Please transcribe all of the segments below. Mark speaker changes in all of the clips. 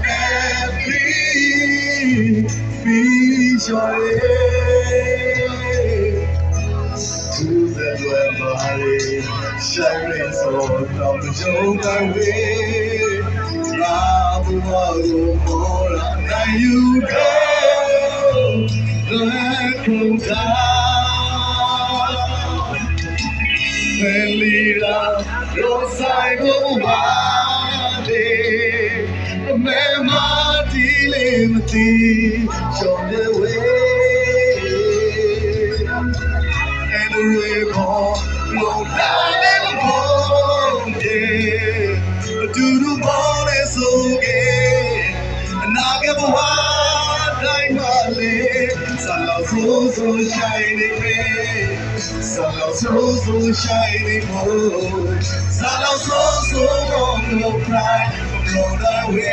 Speaker 1: happy, be joy. To the valley, shining so from the shoulder way. Love more than you go. Let them down. Melira, Rosai go wade. Mema dilimti, show the way. And the river flow down and home, yeah. Do the ball is okay. And I give a wild like my leg. So shining, so shining, oh. So long, no pride, blown away.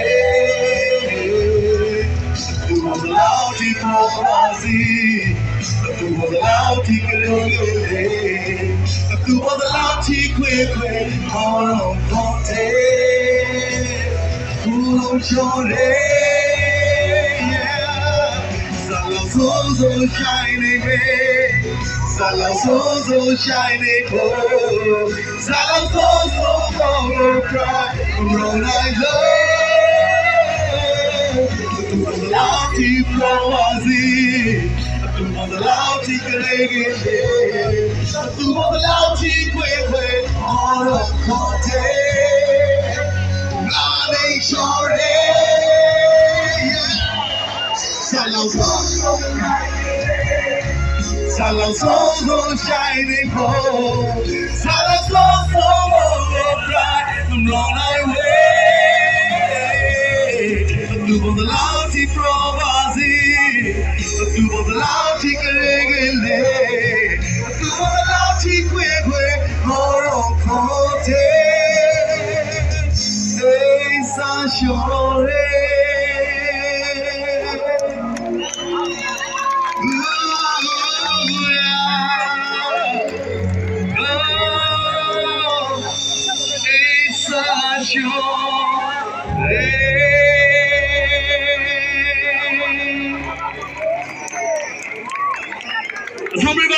Speaker 1: Tu was loud, he was Tu was loud, he could Tu was loud, he quick, all on Ponte. Who shone, so shining, so shining, oh. So cry, run I love. Tu was loud, he was Tu was loud, he could Tu was loud, he quick, all on Ponte. So shining home. So bright. I'm run away. Tu was the loud he Tu was the loud he Tu was the loud he quick. More on content. Hey, Sashore. Somebody